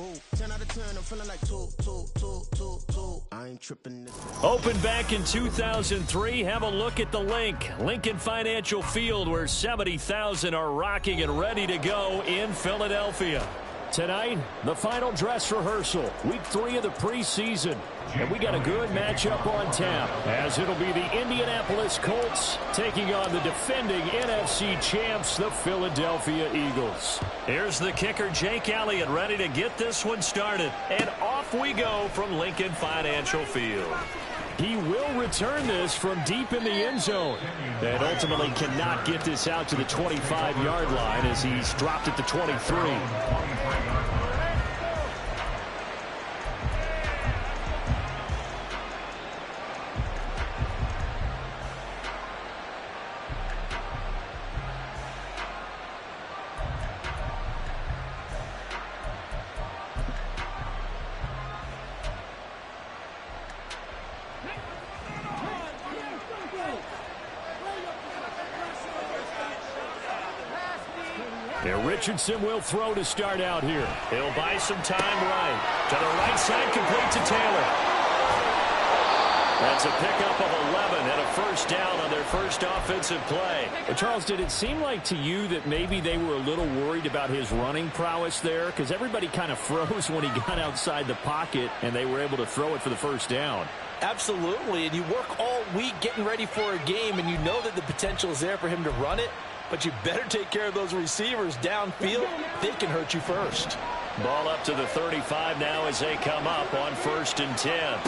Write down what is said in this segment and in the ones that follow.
Ooh, 10 out of 10, I'm feeling like two. I ain't tripping this. Opened back in 2003. Have a look at the link. Lincoln Financial Field, where 70,000 are rocking and ready to go in Philadelphia. Tonight, the final dress rehearsal, week 3 of the preseason. And we got a good matchup on tap, as it'll be the Indianapolis Colts taking on the defending NFC champs, the Philadelphia Eagles. Here's the kicker, Jake Elliott, ready to get this one started. And off we go from Lincoln Financial Field. He will return this from deep in the end zone. And ultimately cannot get this out to the 25-yard line as he's dropped at the 23. Richardson will throw to start out here. He'll buy some time right. To the right side, complete to Taylor. That's a pickup of 11 and a first down on their first offensive play. Well, Charles, did it seem like to you that maybe they were a little worried about his running prowess there? Because everybody kind of froze when he got outside the pocket, and they were able to throw it for the first down. Absolutely, and you work all week getting ready for a game, and you know that the potential is there for him to run it. But you better take care of those receivers downfield. They can hurt you first. Ball up to the 35 now as they come up on 1st and 10. A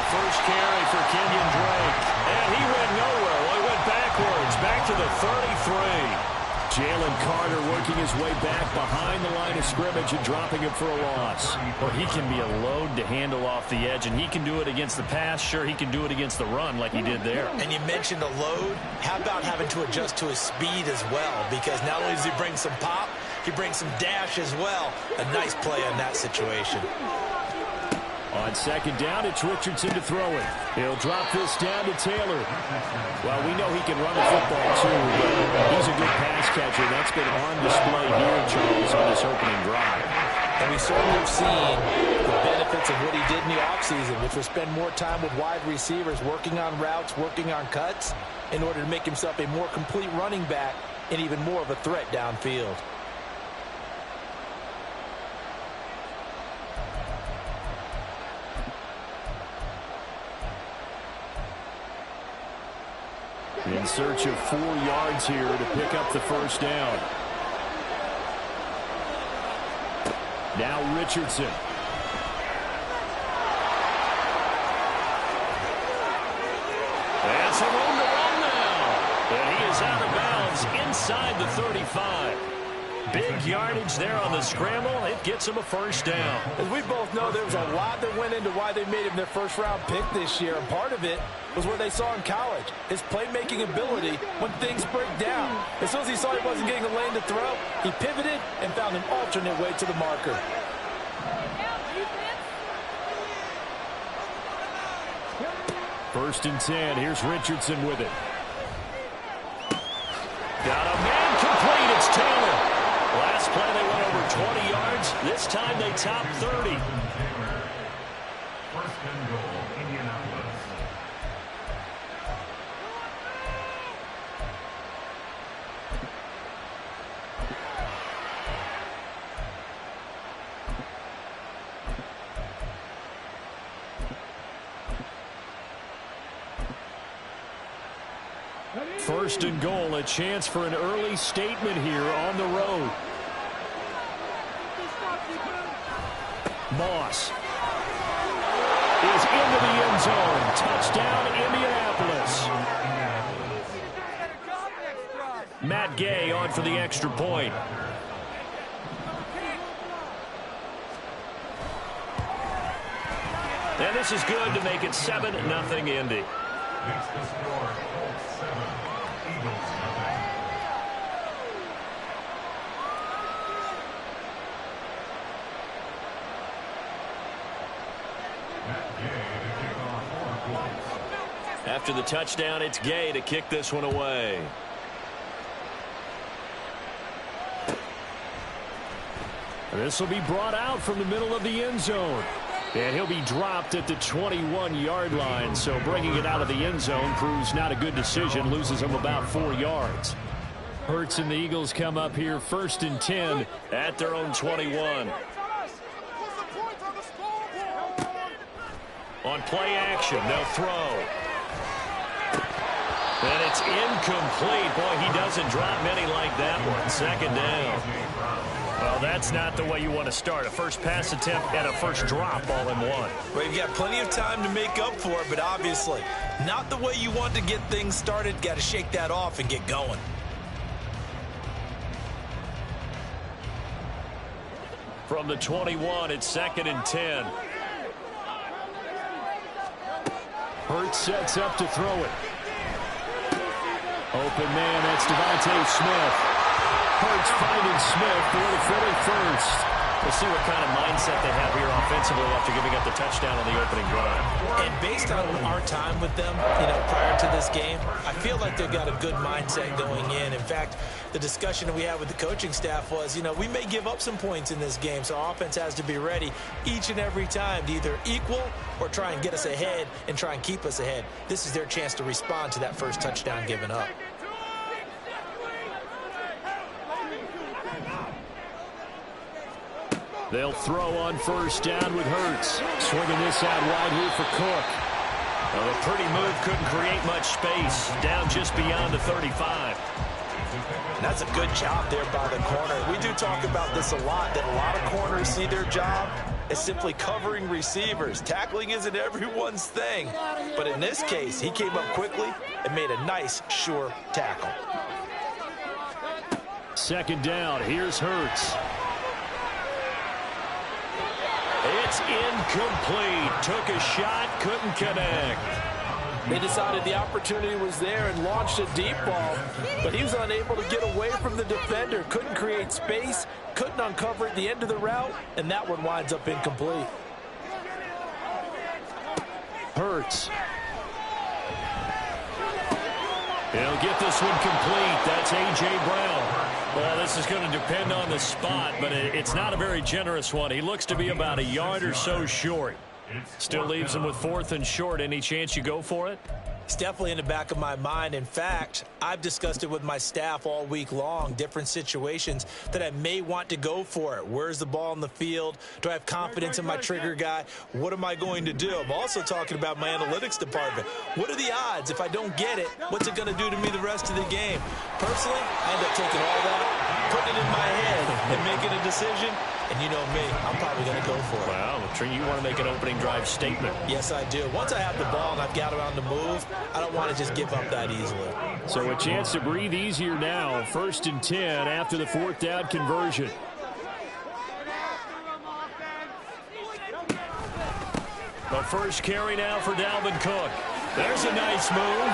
first carry for Kenyon Drake. And he went nowhere. Well, he went backwards. Back to the 33. Jalen Carter working his way back behind the line of scrimmage and dropping him for a loss. Well, he can be a load to handle off the edge, and he can do it against the pass. Sure, he can do it against the run like he did there. And you mentioned a load. How about having to adjust to his speed as well? Because not only does he bring some pop, he brings some dash as well. A nice play on that situation. On 2nd down, it's Richardson to throw it. He'll drop this down to Taylor. Well, we know he can run the football, too, but he's a good pass catcher. That's been on display here, Charles, on this opening drive. And we certainly have seen the benefits of what he did in the offseason, which was spend more time with wide receivers, working on routes, working on cuts, in order to make himself a more complete running back and even more of a threat downfield. In search of 4 yards here to pick up the first down. Now Richardson. And some room to run now. And he is out of bounds inside the 35. Big yardage there on the scramble. It gets him a first down. As we both know, there was a lot that went into why they made him their first-round pick this year. And part of it was what they saw in college, his playmaking ability when things break down. As soon as he saw he wasn't getting a lane to throw, he pivoted and found an alternate way to the marker. First and 10. Here's Richardson with it. Got a man complete. It's Taylor. Last play they went over 20 yards. This time they top 30. First and goal, Indianapolis. First and goal, a chance for an early statement here on the road. Moss is into the end zone. Touchdown, Indianapolis. Matt Gay on for the extra point. And this is good to make it 7-0 Indy. Makes the score Colts 7, Eagles 7. After the touchdown, it's Gay to kick this one away. This will be brought out from the middle of the end zone. And he'll be dropped at the 21-yard line. So bringing it out of the end zone proves not a good decision. Loses him about 4 yards. Hurts and the Eagles come up here 1st and 10 at their own 21. On play action, they'll throw. And it's incomplete. Boy, he doesn't drop many like that one. 2nd down. Well, that's not the way you want to start. A first pass attempt and a first drop all in one. Well, you've got plenty of time to make up for it, but obviously not the way you want to get things started. Got to shake that off and get going. From the 21, it's 2nd and 10. Hurts sets up to throw it. Open man, that's Devontae Smith. Hurts finding Smith for the 41st. We'll see what kind of mindset they have here offensively after giving up the touchdown on the opening drive. And based on our time with them, prior to this game, I feel like they've got a good mindset going in. In fact, the discussion that we had with the coaching staff was, we may give up some points in this game, so our offense has to be ready each and every time to either equal or try and get us ahead and try and keep us ahead. This is their chance to respond to that first touchdown given up. They'll throw on 1st down with Hurts. Swinging this out wide here for Cook. Well, a pretty move couldn't create much space. Down just beyond the 35. That's a good job there by the corner. We do talk about this a lot, that a lot of corners see their job as simply covering receivers. Tackling isn't everyone's thing. But in this case, he came up quickly and made a nice, sure tackle. 2nd down. Here's Hurts. It's incomplete. Took a shot, couldn't connect. They decided the opportunity was there and launched a deep ball, but he was unable to get away from the defender. Couldn't create space, couldn't uncover at the end of the route, and that one winds up incomplete. Hurts. He'll get this one complete. That's A.J. Brown. Well, this is going to depend on the spot, but it's not a very generous one. He looks to be about a yard or so short. Still leaves him with 4th and short. Any chance you go for it? It's definitely in the back of my mind. In fact, I've discussed it with my staff all week long, different situations that I may want to go for it. Where's the ball in the field? Do I have confidence in my trigger guy? What am I going to do? I'm also talking about my analytics department. What are the odds? If I don't get it, what's it going to do to me the rest of the game? Personally, I end up taking all that, putting it in my head, and making a decision. And you know me, I'm probably going to go for it. Well, you want to make an opening drive statement. Yes, I do. Once I have the ball and I've got it on the move, I don't want to just give up that easily. So a chance to breathe easier now. 1st and 10 after the 4th down conversion. The first carry now for Dalvin Cook. There's a nice move.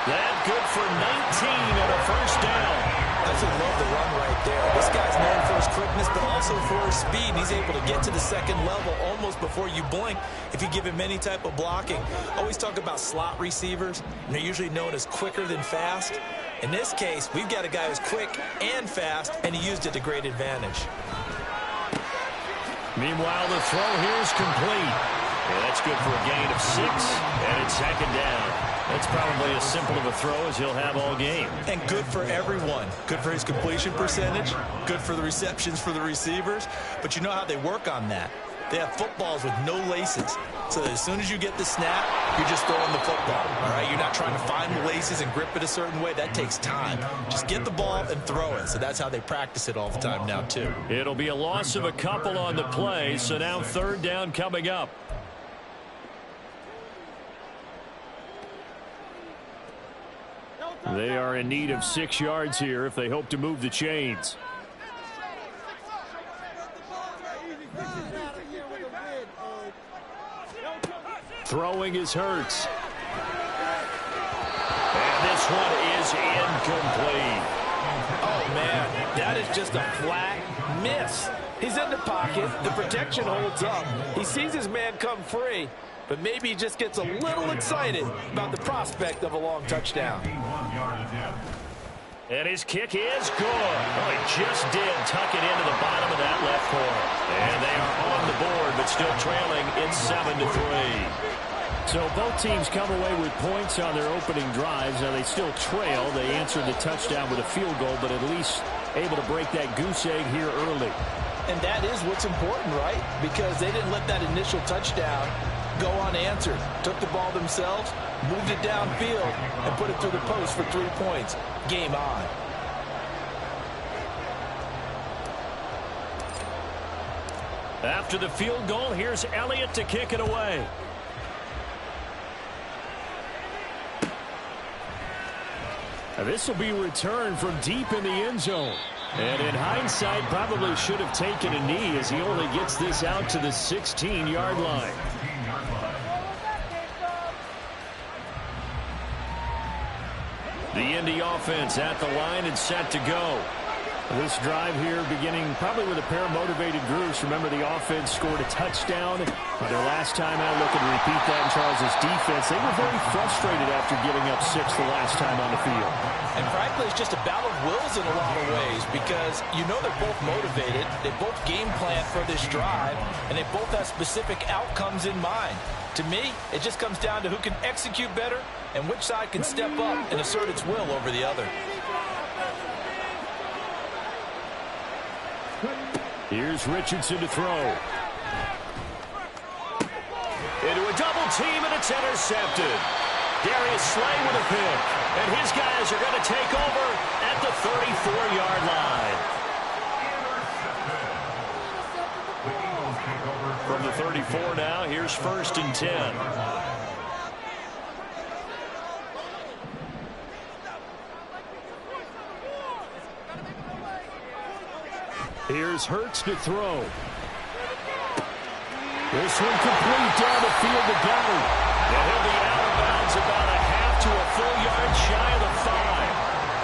That good for 19 and a 1st down. I just love the run right there. This guy's known for his quickness, but also for his speed. And he's able to get to the 2nd level almost before you blink if you give him any type of blocking. I always talk about slot receivers, and they're usually known as quicker than fast. In this case, we've got a guy who's quick and fast, and he used it to great advantage. Meanwhile, the throw here is complete. Yeah, that's good for a gain of 6, and it's 2nd down. That's probably as simple of a throw as he'll have all game. And good for everyone. Good for his completion percentage. Good for the receptions for the receivers. But you know how they work on that. They have footballs with no laces. So that as soon as you get the snap, you're just throwing the football. All right? You're not trying to find the laces and grip it a certain way. That takes time. Just get the ball and throw it. So that's how they practice it all the time now, too. It'll be a loss of a couple on the play. So now 3rd down coming up. They are in need of 6 yards here if they hope to move the chains. Throwing is Hurts. And this one is incomplete. Oh, man, that is just a flat miss. He's in the pocket. The protection holds up. He sees his man come free, but maybe he just gets a little excited about the prospect of a long touchdown. And his kick is good. Oh, he just did tuck it into the bottom of that left corner. And they are on the board, but still trailing. It's 7-3. So both teams come away with points on their opening drives. Now they still trail. They answered the touchdown with a field goal, but at least able to break that goose egg here early. And that is what's important, right? Because they didn't let that initial touchdown go unanswered. Took the ball themselves, moved it downfield, and put it through the post for 3 points. Game on. After the field goal, here's Elliott to kick it away. Now this will be returned from deep in the end zone. And in hindsight, probably should have taken a knee as he only gets this out to the 16-yard line. The Indy offense at the line and set to go. This drive here beginning probably with a pair of motivated groups. Remember, the offense scored a touchdown. Their last time out, looking to repeat that in Charles' defense. They were very frustrated after giving up 6 the last time on the field. And frankly, it's just a battle of wills in a lot of ways because you know they're both motivated. They both game plan for this drive, and they both have specific outcomes in mind. To me, it just comes down to who can execute better and which side can step up and assert its will over the other. Here's Richardson to throw. Into a double team, and it's intercepted. Darius Slay with a pick. And his guys are going to take over at the 34-yard line. From the 34 now, here's 1st and 10. Here's Hurts to throw. This one complete down the field to Goddard. And he'll be out of bounds about a half to a full yard shy of the 5.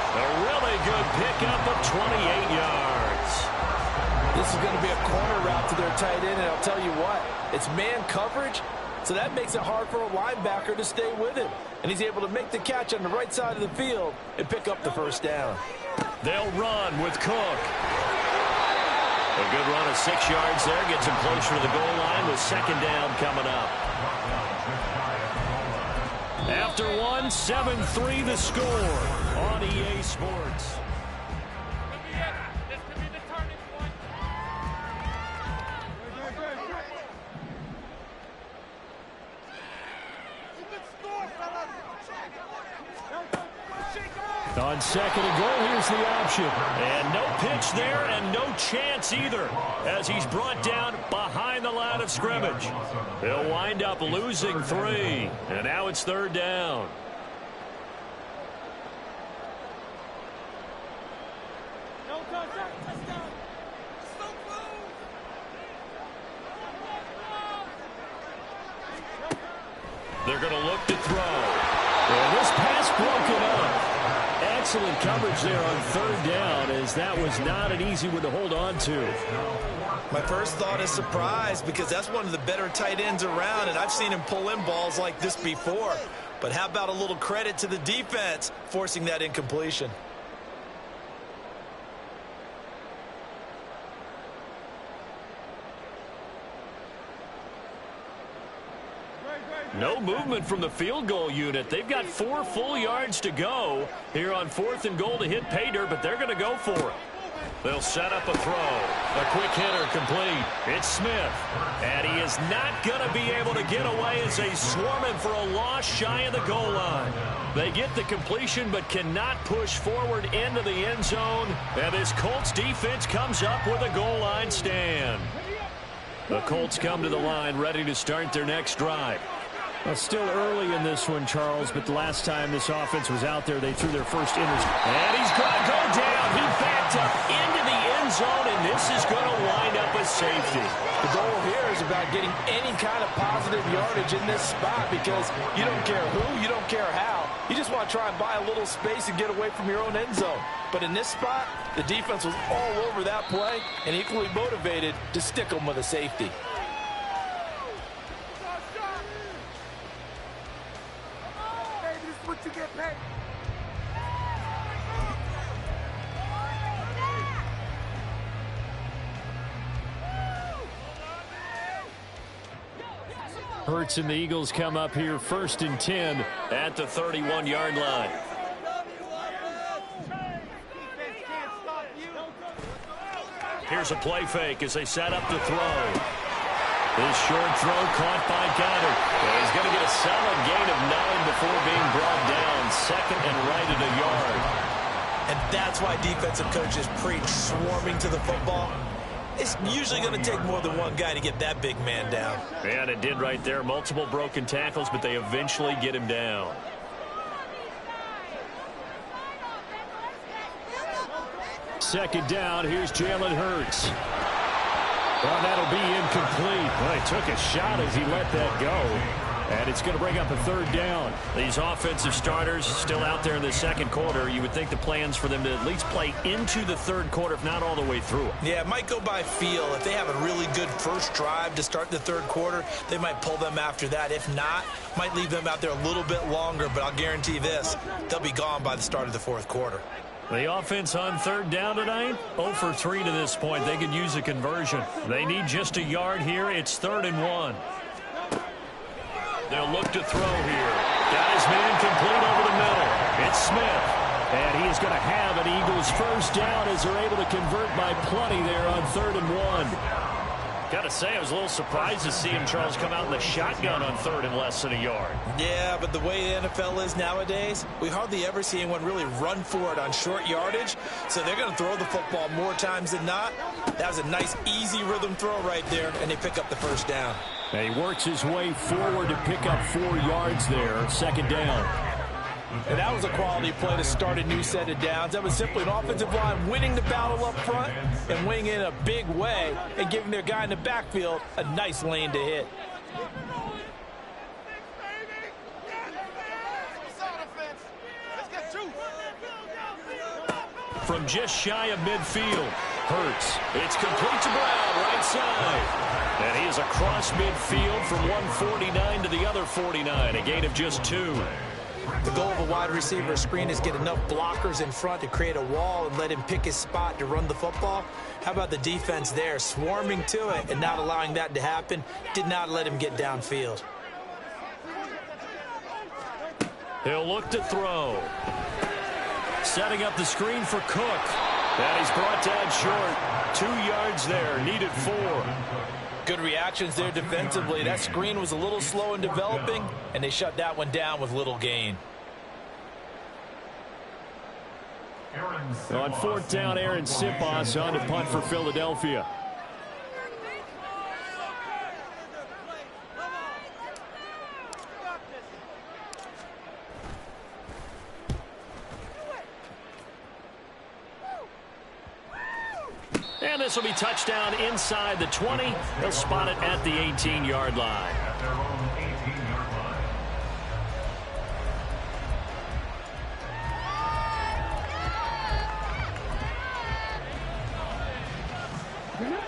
A really good pickup of 28 yards. This is going to be a corner route to their tight end, and I'll tell you what, it's man coverage, so that makes it hard for a linebacker to stay with him. And he's able to make the catch on the right side of the field and pick up the first down. They'll run with Cook. A good run of 6 yards there. Gets him closer to the goal line with 2nd down coming up. After 7-3 the score on EA Sports. On 2nd and goal, here's the option. And no pitch there and no chance either as he's brought down behind the line of scrimmage. They'll wind up losing 3. And now it's 3rd down. They're going to look to throw. And this pass broken up. Excellent coverage there on 3rd down, as that was not an easy one to hold on to. My first thought is surprise because that's one of the better tight ends around, and I've seen him pull in balls like this before. But how about a little credit to the defense forcing that incompletion? No movement from the field goal unit. They've got 4 full yards to go here on 4th and goal to hit pay dirt, but they're going to go for it. They'll set up a throw. A quick hitter complete. It's Smith. And he is not going to be able to get away as they swarm him for a loss shy of the goal line. They get the completion but cannot push forward into the end zone. And this Colts defense comes up with a goal line stand. The Colts come to the line ready to start their next drive. Well, still early in this one, Charles, but the last time this offense was out there, they threw their first interception. And he's going to go down. He backed up into the end zone, and this is going to wind up as safety. The goal here is about getting any kind of positive yardage in this spot because you don't care who, you don't care how. You just want to try and buy a little space and get away from your own end zone. But in this spot, the defense was all over that play and equally motivated to stick them with a safety. Hurts and the Eagles come up here 1st and 10 at the 31-yard line. Here's a play fake as they set up to throw. This short throw caught by Goddard. He's going to get a solid gain of 9 before being brought down. 2nd and right at a yard. And that's why defensive coaches preach swarming to the football. It's usually going to take more than one guy to get that big man down. And it did right there. Multiple broken tackles, but they eventually get him down. Second down, here's Jalen Hurts. Well, that'll be incomplete. Well, he took a shot as he let that go. And it's going to bring up a 3rd down. These offensive starters still out there in the 2nd quarter. You would think the plans for them to at least play into the 3rd quarter, if not all the way through it. Yeah, it might go by feel. If they have a really good first drive to start the 3rd quarter, they might pull them after that. If not, might leave them out there a little bit longer. But I'll guarantee this, they'll be gone by the start of the 4th quarter. The offense on 3rd down tonight, 0 for 3 to this point. They could use a conversion. They need just a yard here. It's 3rd and 1. They'll look to throw here. Got his man complete over the middle. It's Smith. And he is going to have an Eagles first down as they're able to convert by plenty there on 3rd and 1. Got to say, I was a little surprised to see him, Charles, come out in the shotgun on 3rd and less than a yard. Yeah, but the way the NFL is nowadays, we hardly ever see anyone really run for it on short yardage. So they're going to throw the football more times than not. That was a nice, easy rhythm throw right there, and they pick up the first down. And he works his way forward to pick up 4 yards there, 2nd down. And that was a quality play to start a new set of downs. That was simply an offensive line winning the battle up front and winning in a big way and giving their guy in the backfield a nice lane to hit. From just shy of midfield, Hurts. It's complete to Brown, right side. And he is across midfield from 149 to the other 49, a gain of just 2. The goal of a wide receiver screen is get enough blockers in front to create a wall and let him pick his spot to run the football. How about the defense there, swarming to it and not allowing that to happen? Did not let him get downfield. He'll look to throw. Setting up the screen for Cook. And he's brought down short. 2 yards there, needed 4. Good reactions there defensively. That screen was a little slow in developing, and they shut that one down with little gain. On 4th down, Aaron Sipos on to punt for Philadelphia. And this will be touchdown inside the 20. They'll spot it at the 18-yard line. At their own 18-yard line.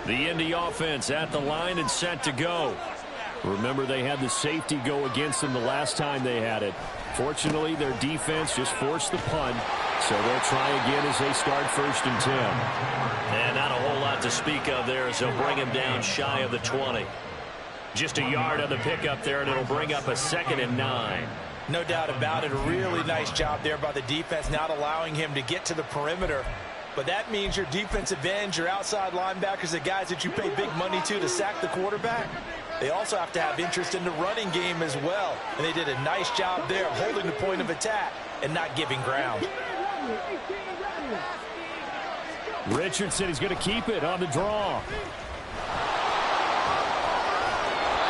The Indy offense at the line and set to go. Remember, they had the safety go against them the last time they had it. Fortunately, their defense just forced the punt, so they'll try again as they start 1st and 10. And not a whole lot to speak of there as they'll bring him down shy of the 20. Just a yard on the pickup there, and it'll bring up a 2nd and 9. No doubt about it. A really nice job there by the defense, not allowing him to get to the perimeter. But that means your defensive ends, your outside linebackers, the guys that you pay big money to sack the quarterback, they also have to have interest in the running game as well. And they did a nice job there of holding the point of attack and not giving ground. Richardson is going to keep it on the draw.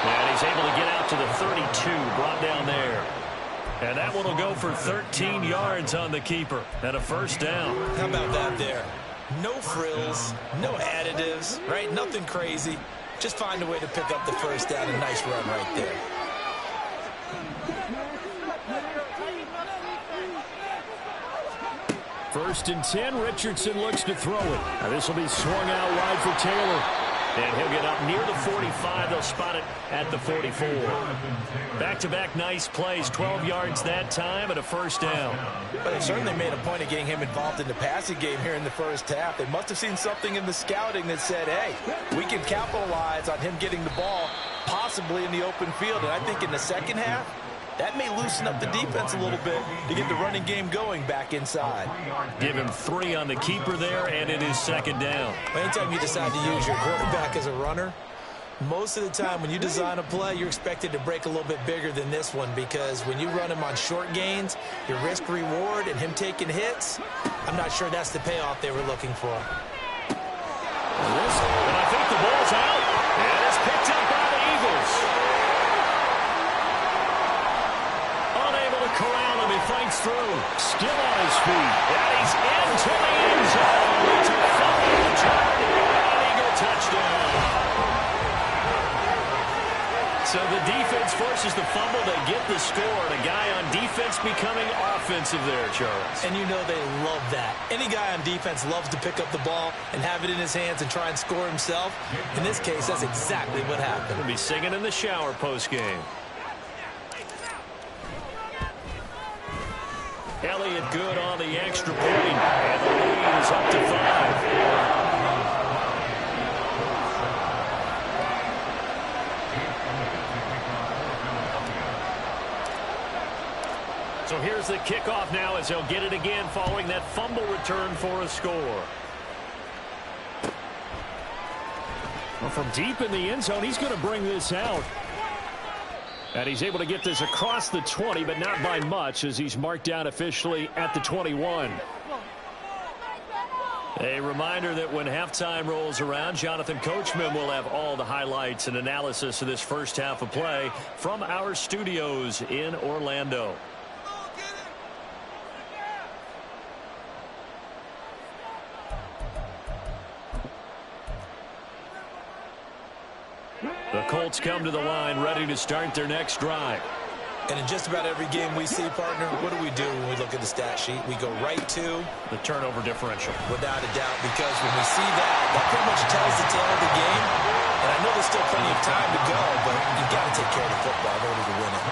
And he's able to get out to the 32, brought down there. And that one will go for 13 yards on the keeper and a first down. How about that there? No frills, no additives, right? Nothing crazy. Just find a way to pick up the first down. A nice run right there. First and 10, Richardson looks to throw it. Now this will be swung out wide for Taylor. And he'll get up near the 45. They'll spot it at the 44. Back-to-back nice plays, 12 yards that time and a first down. But they certainly made a point of getting him involved in the passing game here in the first half. They must have seen something in the scouting that said, hey, we can capitalize on him getting the ball possibly in the open field. And I think in the second half, that may loosen up the defense a little bit to get the running game going back inside. Give him 3 on the keeper there, and it is second down. Anytime you decide to use your quarterback as a runner, most of the time when you design a play, you're expected to break a little bit bigger than this one, because when you run him on short gains, your risk-reward and him taking hits, I'm not sure that's the payoff they were looking for. And I think the ball's out, and it's picked up by the Eagles. Corral him, he fights through, still on his feet, and he's into the end zone. It's a fumble return and an Eagle touchdown. So the defense forces the fumble, they get the score, and a guy on defense becoming offensive there, Charles. And you know they love that. Any guy on defense loves to pick up the ball and have it in his hands and try and score himself. In this case, that's exactly what happened. He'll be singing in the shower post-game. Elliott good on the extra point, and the lead is up to 5. So here's the kickoff now as they'll get it again following that fumble return for a score. Well, from deep in the end zone, he's going to bring this out. And he's able to get this across the 20, but not by much, as he's marked down officially at the 21. A reminder that when halftime rolls around, Jonathan Coachman will have all the highlights and analysis of this first half of play from our studios in Orlando. The Colts come to the line ready to start their next drive. And in just about every game we see, partner, what do we do when we look at the stat sheet? We go right to the turnover differential. Without a doubt, because when we see that, that pretty much tells the tale of the game. And I know there's still plenty of time to go, but you've got to take care of the football in order to win it.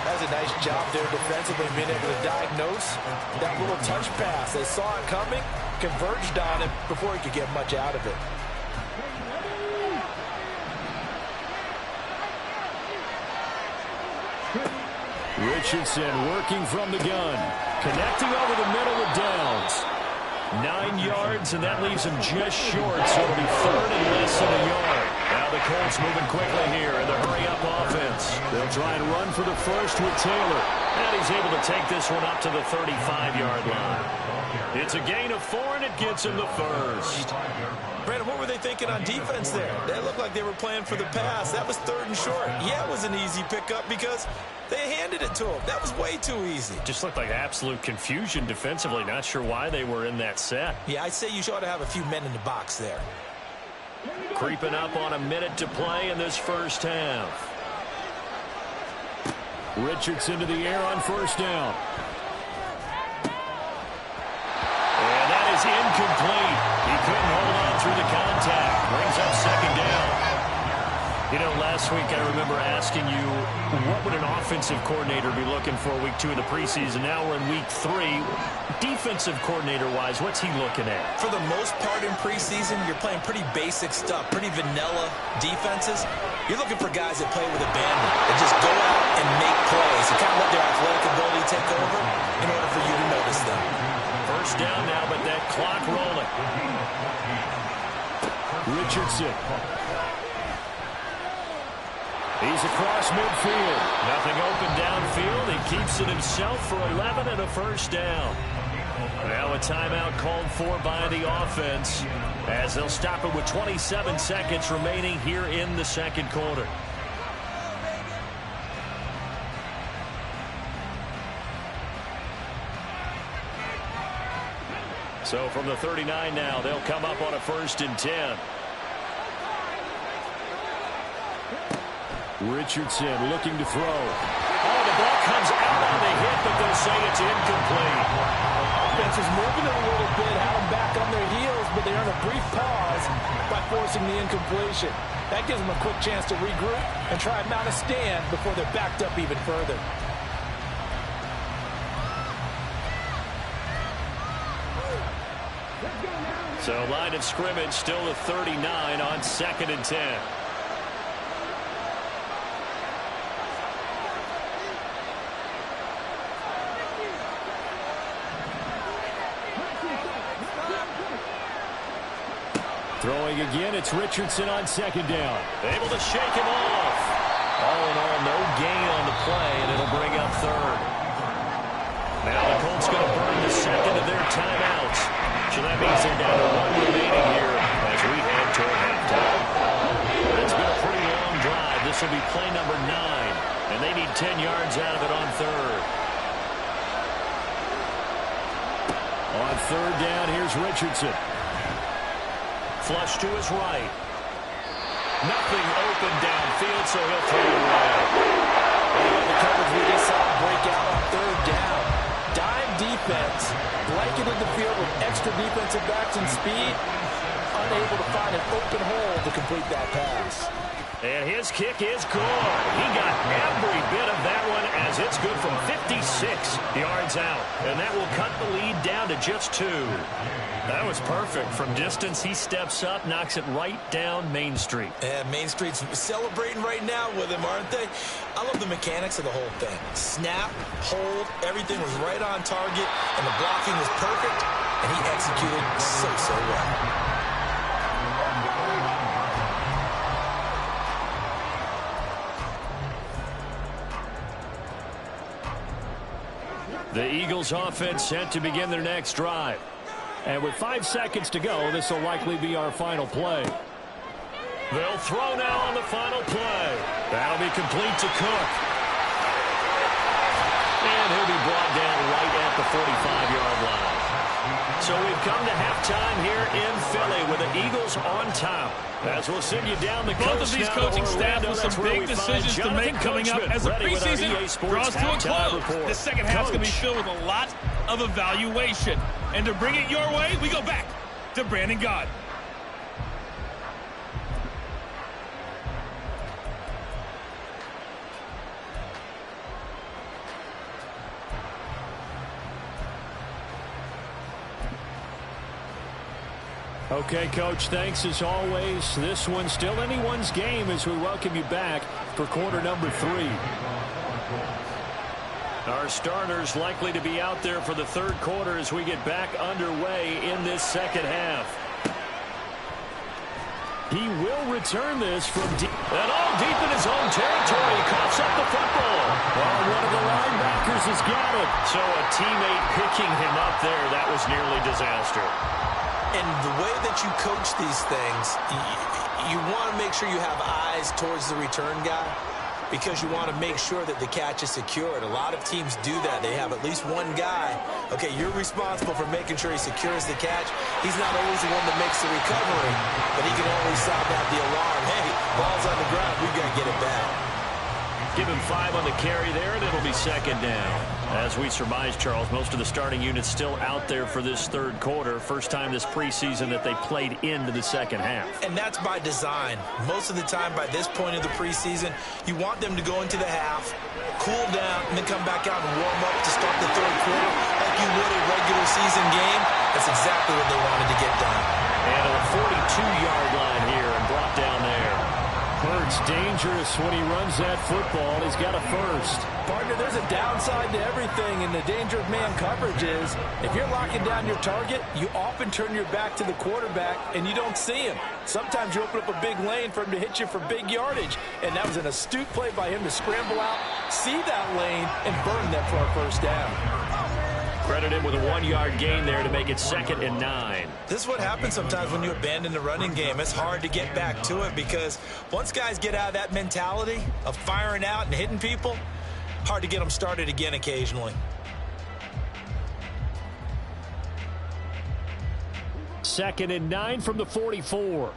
That's a nice job there defensively, being able to diagnose that little touch pass. They saw it coming, converged on it before he could get much out of it. Richardson working from the gun. Connecting over the middle of downs. 9 yards, and that leaves him just short, so it'll be third and less than a yard. Now the Colts moving quickly here in the hurry-up offense. They'll try and run for the first with Taylor. And he's able to take this one up to the 35-yard line. It's a gain of 4, and it gets him the first. Brandon, what were they thinking on defense there? They looked like they were playing for the pass. That was third and short. Yeah, it was an easy pickup because they handed it to him. That was way too easy. Just looked like absolute confusion defensively. Not sure why they were in that set. Yeah, I'd say you ought to have a few men in the box there. Creeping up on a minute to play in this first half. Richardson to the air on first down. And that is incomplete. He couldn't hold on through the contact. Brings up second down. You know, last week I remember asking you, what would an offensive coordinator be looking for week 2 of the preseason? Now we're in week 3. Defensive coordinator-wise, what's he looking at? For the most part in preseason, you're playing pretty basic stuff, pretty vanilla defenses. You're looking for guys that play with abandon, that just go out and make plays, and kind of let their athletic ability take over in order for you to notice them. First down now, but that clock rolling. Richardson. He's across midfield. Nothing open downfield. He keeps it himself for 11 and a first down. Now a timeout called for by the offense as they'll stop it with 27 seconds remaining here in the second quarter. So from the 39 now, they'll come up on a 1st and 10. Richardson looking to throw. Oh, the ball comes out on the hit, but they'll say it's incomplete. Offense is moving it a little bit, had them back on their heels, but they earn a brief pause by forcing the incompletion. That gives them a quick chance to regroup and try and mount a stand before they're backed up even further. So line of scrimmage still at 39 on 2nd and 10. Throwing again, it's Richardson on 2nd down. Able to shake him off. All in all, no gain on the play, and it'll bring up 3rd. Now the Colts going to burn the 2nd of their timeouts. So that means they're down to 1 remaining here as we head toward halftime. It's been a pretty long drive. This will be play number 9, and they need 10 yards out of it on 3rd. On 3rd down, here's Richardson. Flush to his right. Nothing open downfield, so he'll throw it away. The coverage we just saw break out on 3rd down. Dime defense, blanketed the field with extra defensive backs and speed, unable to find an open hole to complete that pass. And his kick is good. He got every bit of that one as it's good from 56 yards out. And that will cut the lead down to just 2. That was perfect. From distance, he steps up, knocks it right down Main Street. And Main Street's celebrating right now with him, aren't they? I love the mechanics of the whole thing. Snap, hold, everything was right on target, and the blocking was perfect, and he executed so well. The Eagles offense set to begin their next drive. And with 5 seconds to go, this will likely be our final play. They'll throw now on the final play. That'll be complete to Cook. And he'll be brought down right at the 45-yard line. So we've come to halftime here in Philly with the Eagles on top. As we'll send you down the coast. Both of these coaching staff with some big decisions to make coming up as the preseason draws to a close. The second half's going to be filled with a lot of evaluation. And to bring it your way, we go back to Brandon Gaud. Okay, Coach, thanks as always. This one's still anyone's game as we welcome you back for quarter number 3. Our starters likely to be out there for the 3rd quarter as we get back underway in this second half. He will return this from deep. And all deep in his own territory. He coughs up the football. Well, one of the linebackers has got it. So a teammate picking him up there. That was nearly disaster. And the way that you coach these things, you want to make sure you have eyes towards the return guy because you want to make sure that the catch is secured. A lot of teams do that. They have at least one guy. Okay, you're responsible for making sure he secures the catch. He's not always the one that makes the recovery, but he can always sound out the alarm. Hey, ball's on the ground. We've got to get it back. Give him 5 on the carry there, and it'll be 2nd down. As we surmise, Charles, most of the starting units still out there for this 3rd quarter. First time this preseason that they played into the second half. And that's by design. Most of the time by this point of the preseason, you want them to go into the half, cool down, and then come back out and warm up to start the 3rd quarter like you would a regular season game. That's exactly what they wanted to get done. And to the 42-yard line here and brought down there. Hurts dangerous when he runs that football. He's got a first. Partner, there's a downside to everything, and the danger of man coverage is if you're locking down your target, you often turn your back to the quarterback, and you don't see him. Sometimes you open up a big lane for him to hit you for big yardage, and that was an astute play by him to scramble out, see that lane, and burn that for a first down. Credit him with a 1-yard gain there to make it 2nd and 9. This is what happens sometimes when you abandon the running game. It's hard to get back to it because once guys get out of that mentality of firing out and hitting people, hard to get them started again occasionally. Second and 9 from the 44.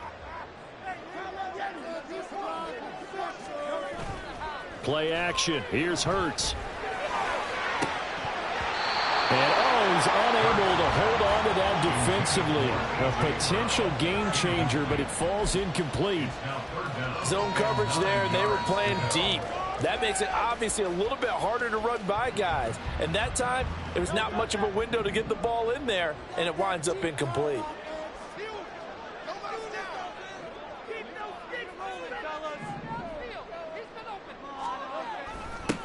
Play action. Here's Hurts. And he's unable to hold on to that defensively. A potential game changer, but it falls incomplete. Zone coverage there, and they were playing deep. That makes it obviously a little bit harder to run by guys. And that time, it was not much of a window to get the ball in there, and it winds up incomplete.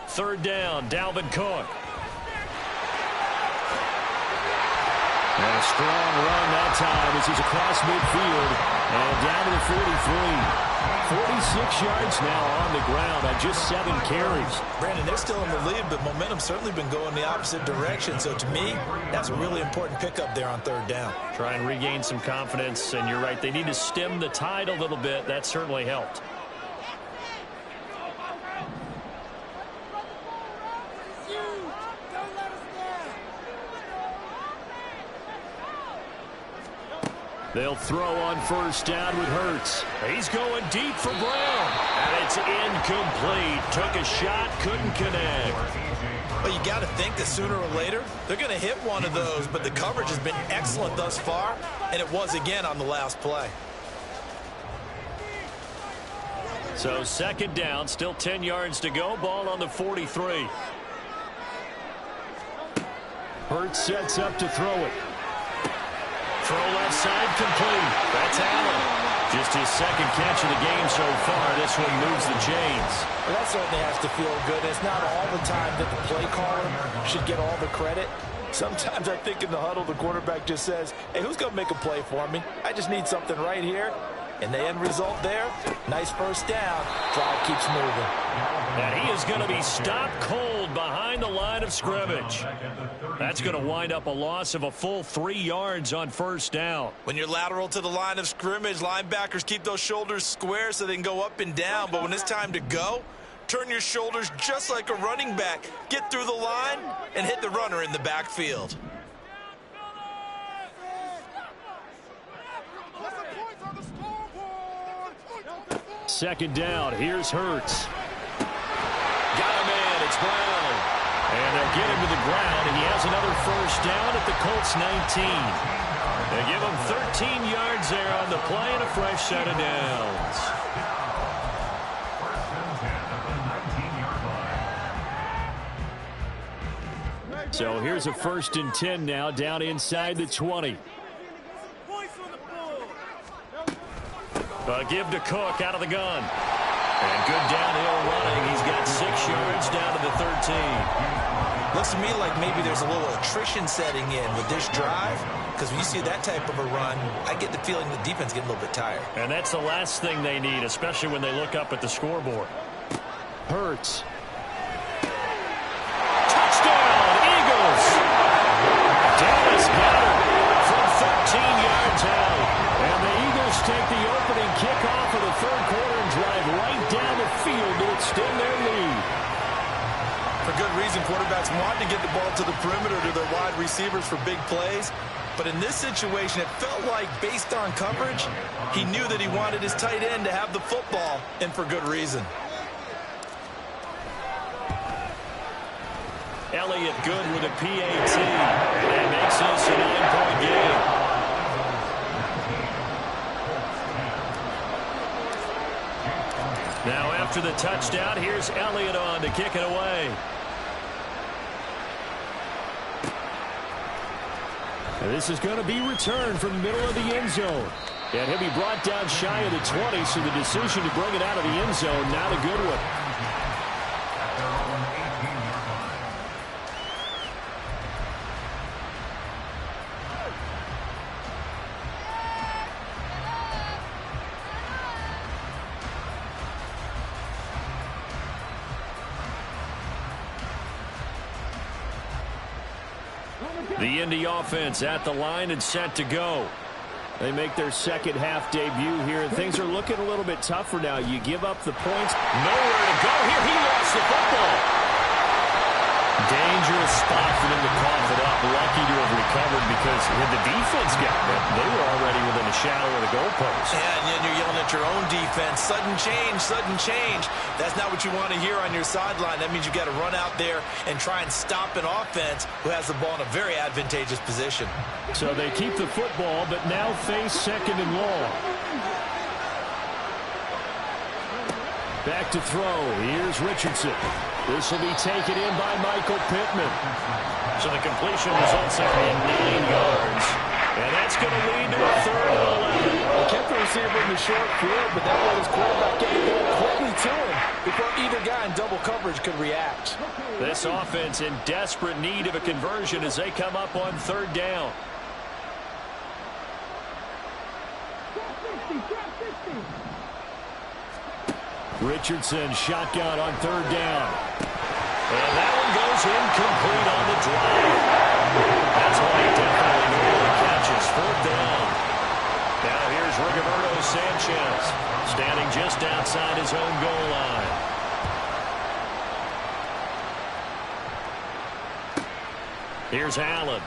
Third down, Dalvin Cook. And a strong run that time as he's across midfield and down to the 43. 46 yards now on the ground on just 7 carries. Brandon, they're still in the lead, but momentum's certainly been going the opposite direction. So to me, that's a really important pickup there on third down. Try and regain some confidence, and you're right, they need to stem the tide a little bit. That certainly helped. They'll throw on first down with Hurts. He's going deep for Brown. And it's incomplete. Took a shot, couldn't connect. Well, you got to think that sooner or later, they're going to hit one of those. But the coverage has been excellent thus far, and it was again on the last play. So second down, still 10 yards to go. Ball on the 43. Hurts sets up to throw it. Throw left side complete. That's Allen. Just his second catch of the game so far. This one moves the chains. Well, that certainly has to feel good. It's not all the time that the play caller should get all the credit. Sometimes I think in the huddle, the quarterback just says, hey, who's going to make a play for me? I just need something right here. And the end result there, nice first down. Drive keeps moving. And he is going to be stopped cold behind the line of scrimmage. That's going to wind up a loss of a full 3 yards on first down. When you're lateral to the line of scrimmage, linebackers keep those shoulders square so they can go up and down. But when it's time to go, turn your shoulders just like a running back. Get through the line and hit the runner in the backfield. Second down, here's Hurts. Got him in, it's Brown. And they'll get him to the ground, and he has another first down at the Colts 19. They give him 13 yards there on the play and a fresh set of downs. So here's a 1st and 10 now, down inside the 20. Give to Cook out of the gun. And good downhill running. He's got 6 yards down to the 13. Looks to me like maybe there's a little attrition setting in with this drive, because when you see that type of a run, I get the feeling the defense getting a little bit tired. And that's the last thing they need, especially when they look up at the scoreboard. Hurts. Touchdown, Eagles! Dallas got him from 13 yards out. And the Eagles take the opening kickoff of the third quarter and drive right down the field to extend their lead. For good reason, quarterbacks want to get the ball to the perimeter to their wide receivers for big plays. But in this situation, it felt like, based on coverage, he knew that he wanted his tight end to have the football, and for good reason. Elliott good with a PAT. That makes this a 9-point game. Now after the touchdown, here's Elliott on to kick it away. And this is going to be returned from the middle of the end zone. And he'll be brought down shy of the 20, so the decision to bring it out of the end zone, not a good one. The Indy offense at the line and set to go. They make their second half debut here, and things are looking a little bit tougher now. You give up the points. Nowhere to go here. He lost the football. Dangerous spot for them to cough it up. Lucky to have recovered because when the defense got it, they were already within a shadow of the goalpost. Yeah, and then you're yelling at your own defense. Sudden change, sudden change. That's not what you want to hear on your sideline. That means you've got to run out there and try and stop an offense who has the ball in a very advantageous position. So they keep the football, but now face second and long. Back to throw. Here's Richardson. This will be taken in by Michael Pittman. So the completion results in 9 yards. And that's going to lead to a 3rd and 11. They kept the receiver in the short field, but that let his quarterback get the ball quickly to him before either guy in double coverage could react. This offense in desperate need of a conversion as they come up on 3rd down. Richardson shotgun on 3rd down. And that one goes incomplete on the drive. That's why he definitely made the catches. 4th down. Now here's Rigoberto Sanchez standing just outside his own goal line. Here's Allen.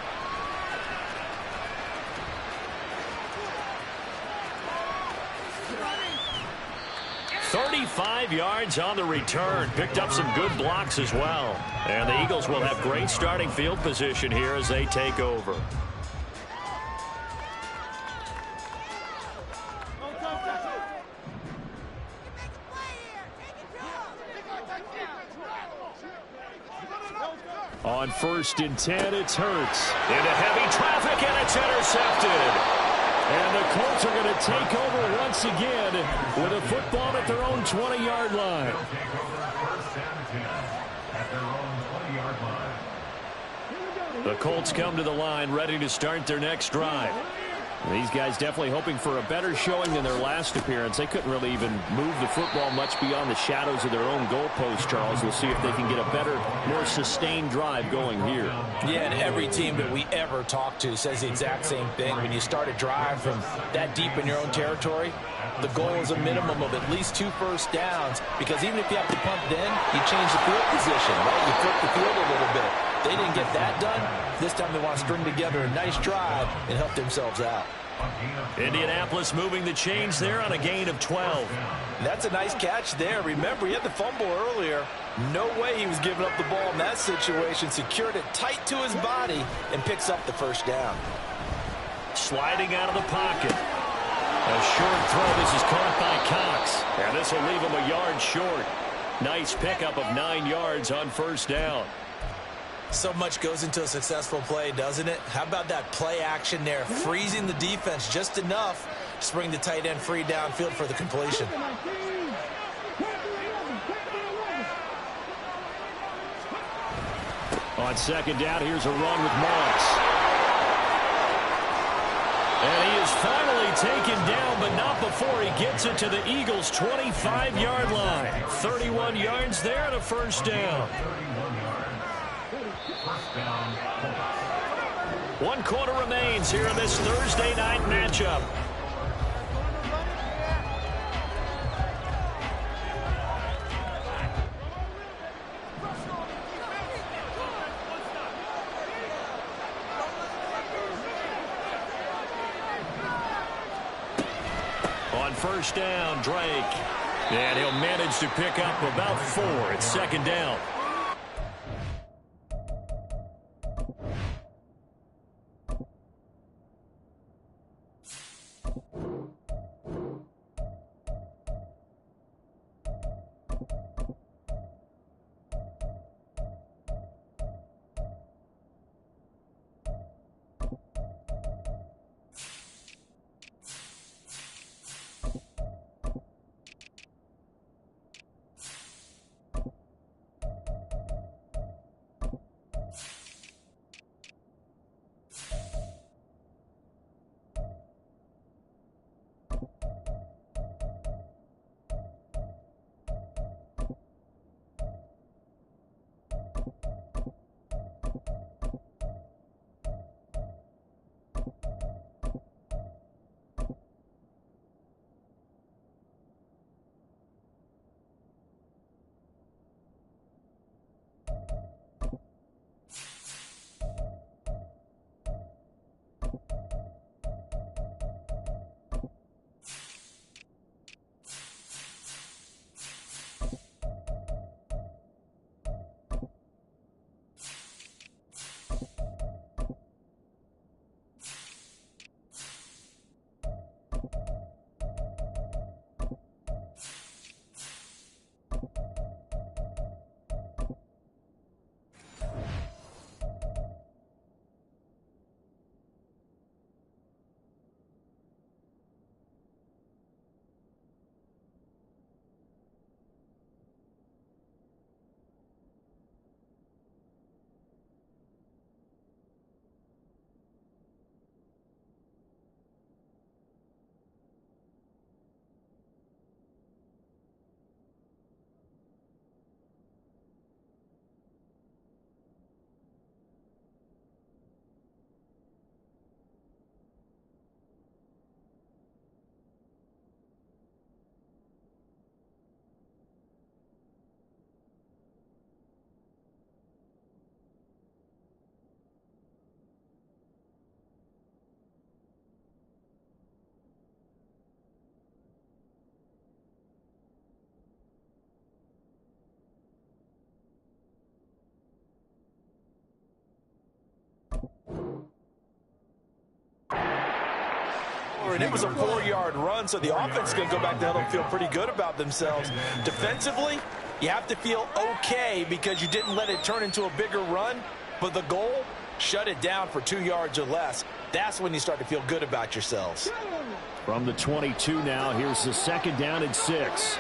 35 yards on the return. Picked up some good blocks as well. And the Eagles will have great starting field position here as they take over. On 1st and 10, it's Hurts. Into heavy traffic, and it's intercepted. And the Colts are going to take over once again with a football at their own 20-yard line. The Colts come to the line ready to start their next drive. These guys definitely hoping for a better showing than their last appearance. They couldn't really even move the football much beyond the shadows of their own goalpost, Charles. We'll see if they can get a better, more sustained drive going here. Yeah, and every team that we ever talk to says the exact same thing. When you start a drive from that deep in your own territory, the goal is a minimum of at least 2 first downs, because even if you have to punt then, you change the field position, right? You flip the field a little bit. They didn't get that done. This time they want to string together a nice drive and help themselves out. Indianapolis moving the chains there on a gain of 12. That's a nice catch there. Remember, he had the fumble earlier. No way he was giving up the ball in that situation. Secured it tight to his body and picks up the first down. Sliding out of the pocket. A short throw. This is caught by Cox. And this will leave him a yard short. Nice pickup of 9 yards on 1st down. So much goes into a successful play, doesn't it? How about that play action there? Freezing the defense just enough to bring the tight end free downfield for the completion. On 2nd down, here's a run with Moss. And he is finally taken down, but not before he gets it to the Eagles' 25-yard line. 31 yards there and a 1st down. 1 quarter remains here in this Thursday night matchup. On 1st down, Drake. And he'll manage to pick up about 4. It's 2nd down. and it was a 4-yard run, so the offense is going to go back down and feel pretty good about themselves. Defensively, you have to feel okay because you didn't let it turn into a bigger run, but the goal, shut it down for 2 yards or less. That's when you start to feel good about yourselves. From the 22 now, here's the 2nd down and 6.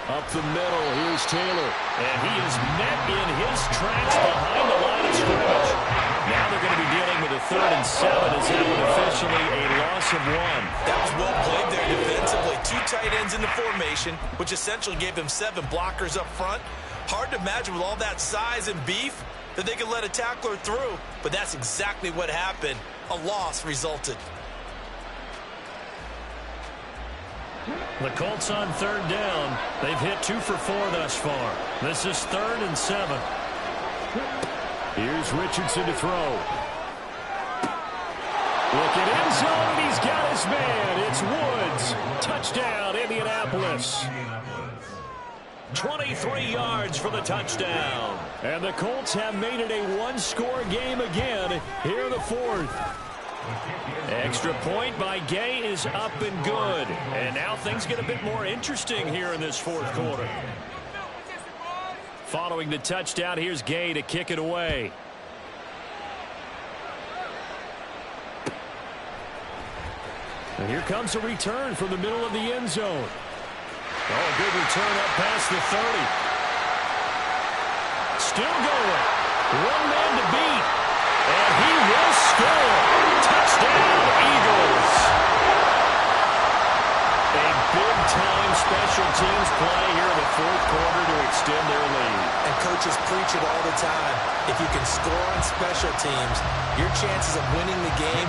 Up the middle, here's Taylor. And he is met in his tracks behind the line of scrimmage. Now they're going to be dealing with a 3rd and 7 as that one officially a loss of 1. That was well played there defensively. 2 tight ends in the formation, which essentially gave them 7 blockers up front. Hard to imagine with all that size and beef that they could let a tackler through, but that's exactly what happened. A loss resulted. The Colts on 3rd down. They've hit 2 for 4 thus far. This is 3rd and 7. Here's Richardson to throw. Look at end zone, and he's got his man. It's Woods. Touchdown, Indianapolis. 23 yards for the touchdown. And the Colts have made it a 1-score game again here in the 4th. Extra point by Gay is up and good. And now things get a bit more interesting here in this 4th quarter. Following the touchdown, here's Gay to kick it away. And here comes a return from the middle of the end zone. Oh, good return up past the 30. Still going. 1 man to beat. And he will score. Touchdown, Eagles. A big-time special teams play here in the 4th quarter to extend their lead. And coaches preach it all the time. If you can score on special teams, your chances of winning the game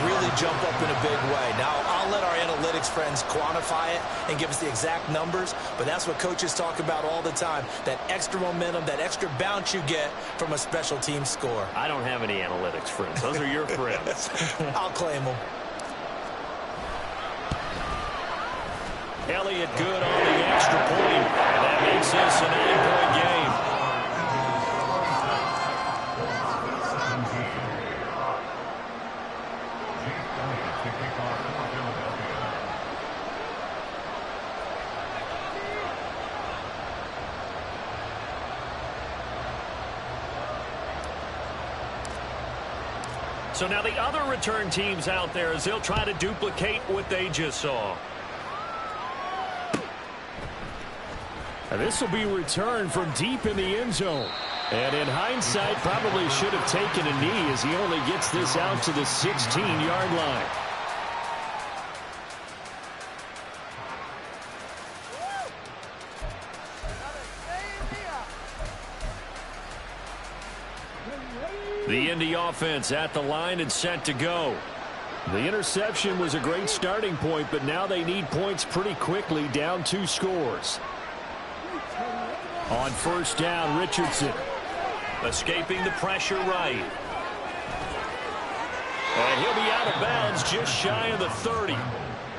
really jump up in a big way. Now, I'll let our analytics friends quantify it and give us the exact numbers, but that's what coaches talk about all the time, that extra momentum, that extra bounce you get from a special team score. I don't have any analytics friends. Those are your friends. I'll claim them. Elliott good on the extra point, and that makes this a 9-point game. So now the other return teams out there as they'll try to duplicate what they just saw. And this will be returned from deep in the end zone. And in hindsight, probably should have taken a knee as he only gets this out to the 16-yard line. The Indy offense at the line and set to go. The interception was a great starting point, but now they need points pretty quickly, down 2 scores. On 1st down, Richardson. Escaping the pressure right. And he'll be out of bounds just shy of the 30.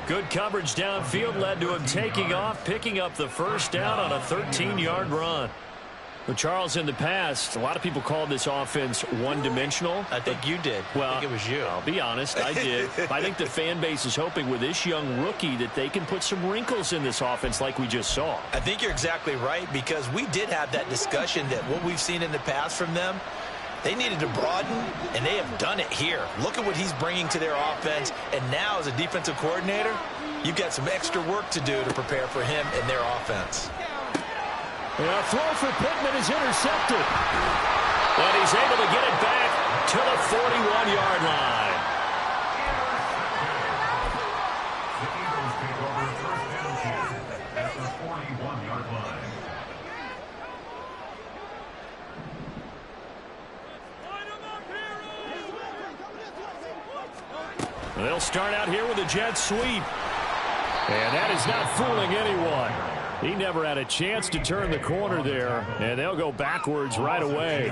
Good coverage downfield led to him taking off, picking up the 1st down on a 13-yard run. Well, Charles, in the past, a lot of people called this offense one-dimensional. I think you did. Well, I think it was you. I'll be honest, I did. I think the fan base is hoping with this young rookie that they can put some wrinkles in this offense like we just saw. I think you're exactly right, because we did have that discussion that what we've seen in the past from them, they needed to broaden, and they have done it here. Look at what he's bringing to their offense, and now as a defensive coordinator, you've got some extra work to do to prepare for him and their offense. A throw for Pittman is intercepted. And he's able to get it back to the 41-yard line. The Eagles take over 1st and 10 at the 41-yard line. They'll start out here with a jet sweep. And that is not fooling anyone. He never had a chance to turn the corner there, and they'll go backwards right away.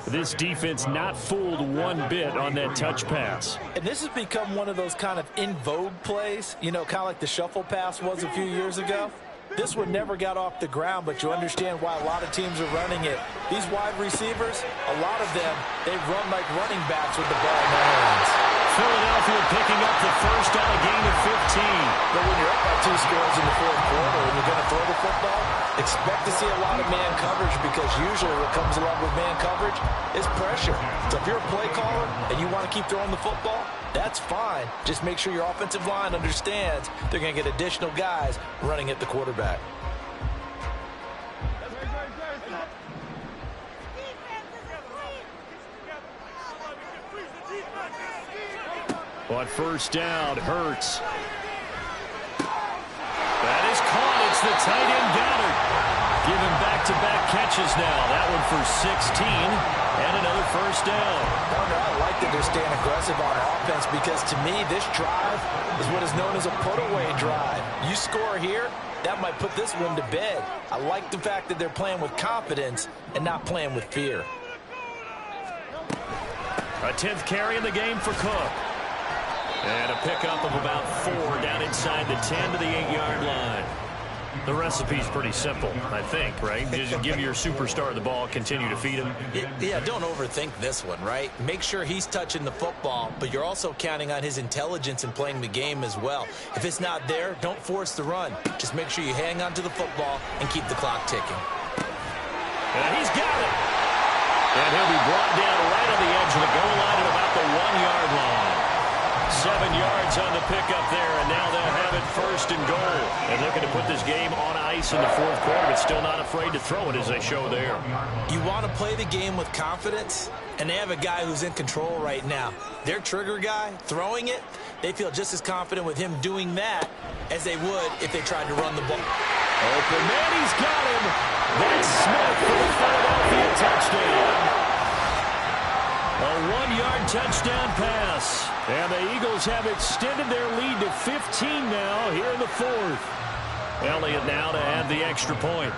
This defense not fooled one bit on that touch pass. And this has become one of those kind of in vogue plays, you know, kind of like the shuffle pass was a few years ago. This one never got off the ground, but you understand why a lot of teams are running it. These wide receivers, a lot of them, they run like running backs with the ball in their hands. Philadelphia picking up the first on a gain of 15. But when you're up by 2 scores in the fourth quarter and you're going to throw the football, expect to see a lot of man coverage, because usually what comes along with man coverage is pressure. So if you're a play caller and you want to keep throwing the football, that's fine. Just make sure your offensive line understands they're going to get additional guys running at the quarterback. On first down, Hurts. That is caught. It's the tight end, Goddard. Giving back-to-back catches now. That one for 16 and another first down. I like that they're staying aggressive on offense, because to me this drive is what is known as a put-away drive. You score here, that might put this one to bed. I like the fact that they're playing with confidence and not playing with fear. A 10th carry in the game for Cook. And a pickup of about 4 down inside the 10 to the 8-yard line. The recipe's pretty simple, I think, right? Just give your superstar the ball, continue to feed him. Yeah, don't overthink this one, right? Make sure he's touching the football, but you're also counting on his intelligence in playing the game as well. If it's not there, don't force the run. Just make sure you hang on to the football and keep the clock ticking. And he's got it. And he'll be brought down right on the edge of the goal line at about the 1-yard line. 7 yards on the pickup there, and now they'll have it first and goal. And looking to put this game on ice in the fourth quarter, but still not afraid to throw it as they show there. You want to play the game with confidence, and they have a guy who's in control right now. Their trigger guy, throwing it, they feel just as confident with him doing that as they would if they tried to run the ball. Open man, he's got him. That's Smith for the Philadelphia touchdown. A 1-yard touchdown pass. And the Eagles have extended their lead to 15 now here in the fourth. Elliott now to add the extra point.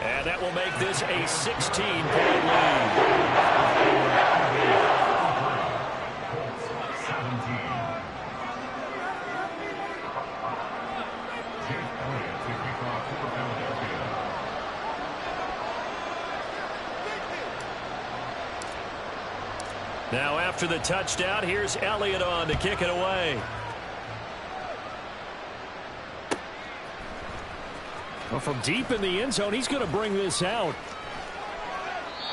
And that will make this a 16-point lead. Now after the touchdown, here's Elliott on to kick it away. Well, from deep in the end zone, he's going to bring this out.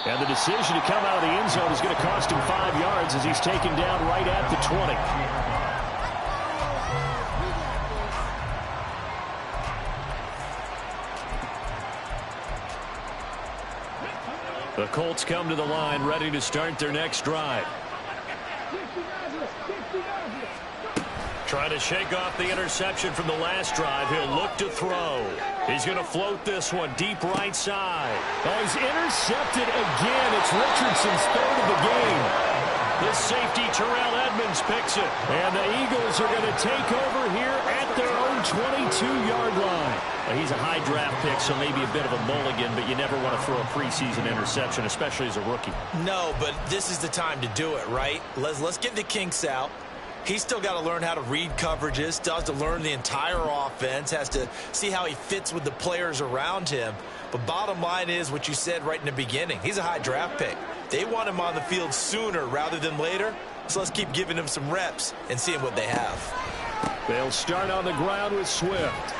And the decision to come out of the end zone is going to cost him 5 yards as he's taken down right at the 20. The Colts come to the line ready to start their next drive. Trying to shake off the interception from the last drive. He'll look to throw. He's going to float this one deep right side. Oh, he's intercepted again. It's Richardson's third of the game. This safety, Terrell Edmonds, picks it. And the Eagles are going to take over here at their own 22-yard line. Well, he's a high draft pick, so maybe a bit of a mulligan, but you never want to throw a preseason interception, especially as a rookie. No, but this is the time to do it, right? Let's get the kinks out. He's still got to learn how to read coverages, still has to learn the entire offense, has to see how he fits with the players around him. But bottom line is what you said right in the beginning. He's a high draft pick. They want him on the field sooner rather than later, so let's keep giving him some reps and seeing what they have. They'll start on the ground with Swift.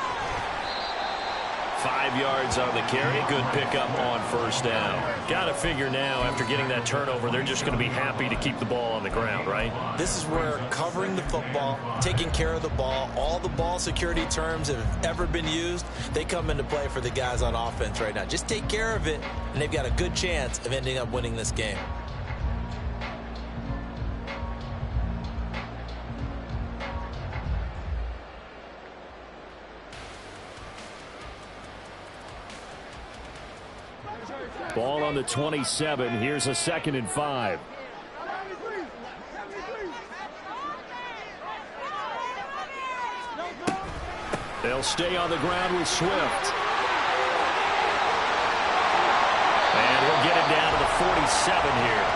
5 yards on the carry. Good pickup on first down. Got to figure now, after getting that turnover, they're just going to be happy to keep the ball on the ground, right? This is where covering the football, taking care of the ball, all the ball security terms that have ever been used, they come into play for the guys on offense right now. Just take care of it, and they've got a good chance of ending up winning this game. Ball on the 27. Here's a 2nd and 5. They'll stay on the ground with Swift. And we'll get it down to the 47 here.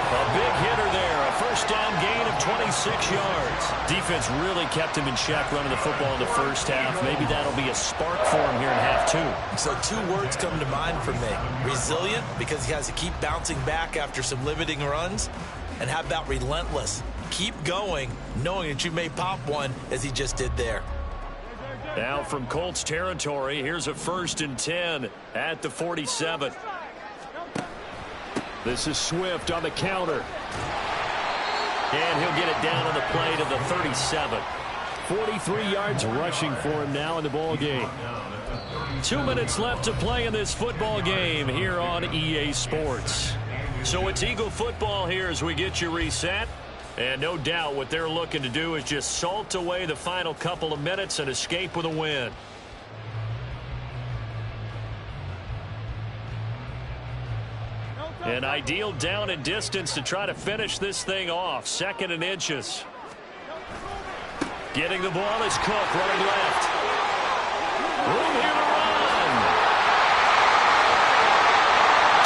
A big hitter there. A first down gain of 26 yards. Defense really kept him in check running the football in the first half. Maybe that'll be a spark for him here in half two. So 2 words come to mind for me. Resilient, because he has to keep bouncing back after some limiting runs. And how about relentless? Keep going, knowing that you may pop one, as he just did there. Now from Colts territory, here's a 1st and 10 at the 47. This is Swift on the counter. And he'll get it down on the play to the 37. 43 yards rushing for him now in the ball game. 2 minutes left to play in this football game here on EA Sports. So it's Eagle football here as we get you reset. And no doubt what they're looking to do is just salt away the final couple of minutes and escape with a win. An ideal down and distance to try to finish this thing off. 2nd and inches. Getting the ball is Cook running left. Room here to run.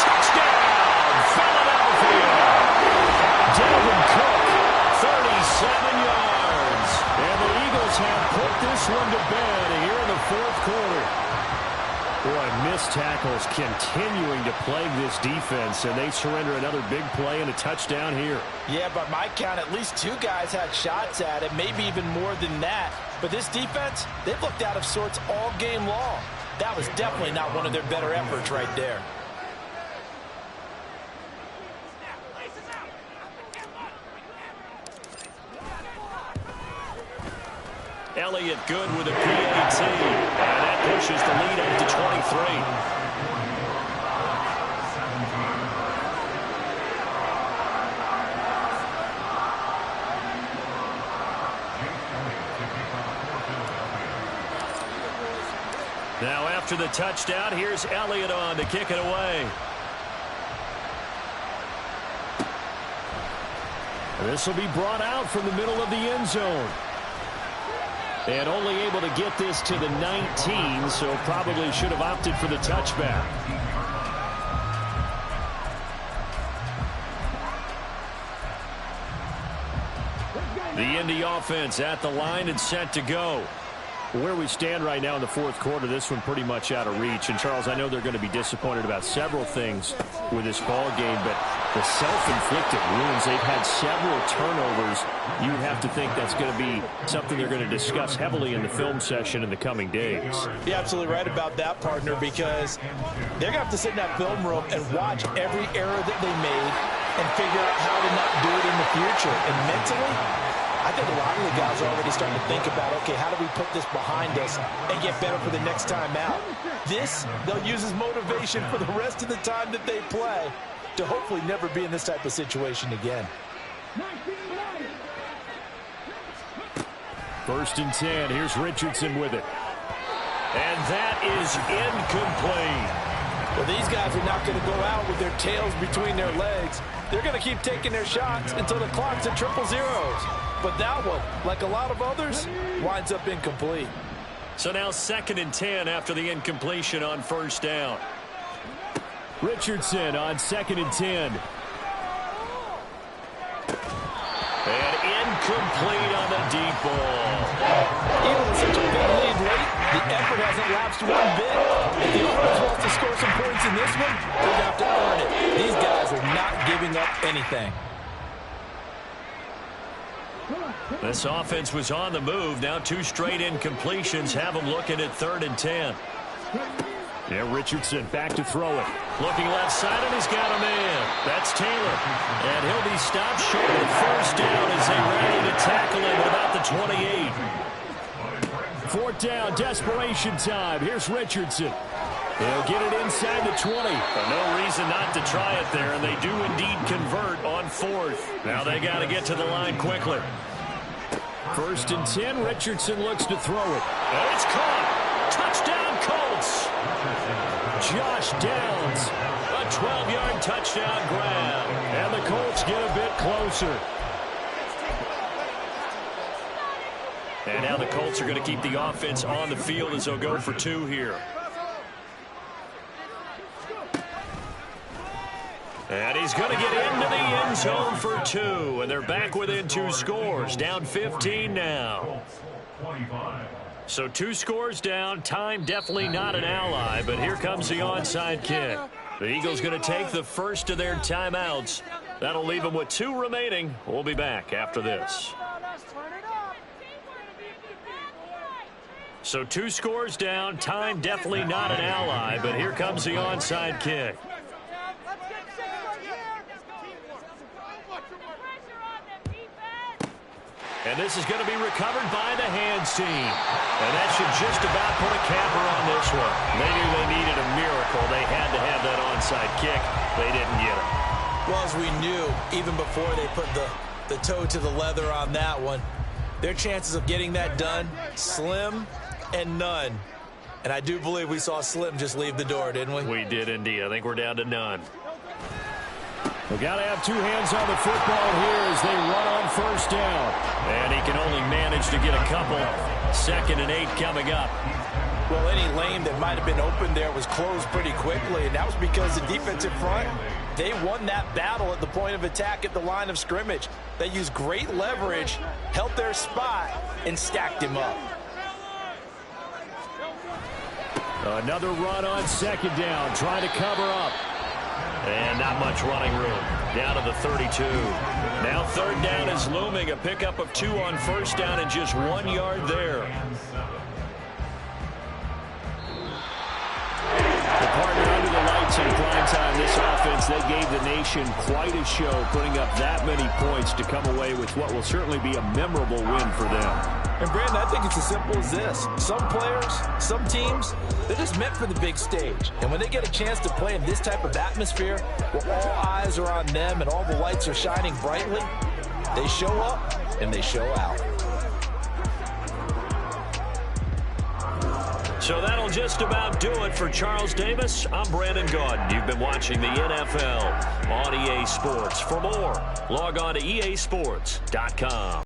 Touchdown, Philadelphia. Dalvin Cook, 37 yards. And the Eagles have put this one to bed here in the 4th quarter. Boy, missed tackles continuing to plague this defense, and they surrender another big play and a touchdown here. Yeah, by my count, at least 2 guys had shots at it, maybe even more than that. But this defense, they've looked out of sorts all game long. That was definitely not one of their better efforts right there. Elliott good with a PAT, and that pushes the lead up to 23. Now after the touchdown, here's Elliott on to kick it away. This will be brought out from the middle of the end zone. And only able to get this to the 19, so probably should have opted for the touchback. The Indy offense at the line and set to go. Where we stand right now in the 4th quarter, this one pretty much out of reach. And, Charles, I know they're going to be disappointed about several things with this ball game, but the self-inflicted wounds, they've had several turnovers. You would have to think that's going to be something they're going to discuss heavily in the film session in the coming days. You're absolutely right about that, partner, because they're going to have to sit in that film room and watch every error that they made and figure out how to not do it in the future. And mentally, I think a lot of the guys are already starting to think about, okay, how do we put this behind us and get better for the next time out? This, they'll use as motivation for the rest of the time that they play to hopefully never be in this type of situation again. 1st and 10. Here's Richardson with it. And that is incomplete. Well, these guys are not going to go out with their tails between their legs. They're going to keep taking their shots until the clock's at 000. But that one, like a lot of others, winds up incomplete. So now 2nd and 10 after the incompletion on 1st down. Richardson on 2nd and 10. And incomplete on the deep ball. Even with such a big lead late, the effort hasn't lapsed one bit. If the offense wants to score some points in this one, they're going to have to earn it. These guys are not giving up anything. This offense was on the move. Now 2 straight incompletions have them looking at 3rd and 10. Yeah, Richardson back to throw it. Looking left side, and he's got a man. That's Taylor. And he'll be stopped short of 1st down as they rally to tackle him at about the 28. 4th down, desperation time. Here's Richardson. He'll get it inside the 20. But no reason not to try it there, and they do indeed convert on 4th. Now they got to get to the line quickly. 1st and 10, Richardson looks to throw it. And it's caught. Touchdown, Colts. Josh Downs, a 12-yard touchdown grab. And the Colts get a bit closer. And now the Colts are going to keep the offense on the field as they'll go for 2 here. And he's going to get into the end zone for 2. And they're back within 2 scores. Down 15 now. So 2 scores down. Time definitely not an ally. But here comes the onside kick. The Eagles going to take the first of their timeouts. That'll leave them with 2 remaining. We'll be back after this. So 2 scores down. Time definitely not an ally. But here comes the onside kick. And this is going to be recovered by the hands team. And that should just about put a capper on this one. They knew they needed a miracle. They had to have that onside kick. They didn't get it. Well, as we knew, even before they put the toe to the leather on that one, their chances of getting that done, slim and none. And I do believe we saw Slim just leave the door, didn't we? We did indeed. I think we're down to none. We've got to have 2 hands on the football here as they run on first down. And he can only manage to get a couple. 2nd and 8 coming up. Well, any lane that might have been open there was closed pretty quickly, and that was because the defensive front, they won that battle at the point of attack at the line of scrimmage. They used great leverage, held their spot, and stacked him up. Another run on 2nd down, trying to cover up. And not much running room. Down to the 32. Now 3rd down is looming. A pickup of 2 on first down and just 1 yard there. The partner under the lights in prime time. This offense, they gave the nation quite a show, putting up that many points to come away with what will certainly be a memorable win for them. And, Brandon, I think it's as simple as this. Some players, some teams, they're just meant for the big stage. And when they get a chance to play in this type of atmosphere where all eyes are on them and all the lights are shining brightly, they show up and they show out. So that'll just about do it for Charles Davis. I'm Brandon Gaudin. You've been watching the NFL on EA Sports. For more, log on to easports.com.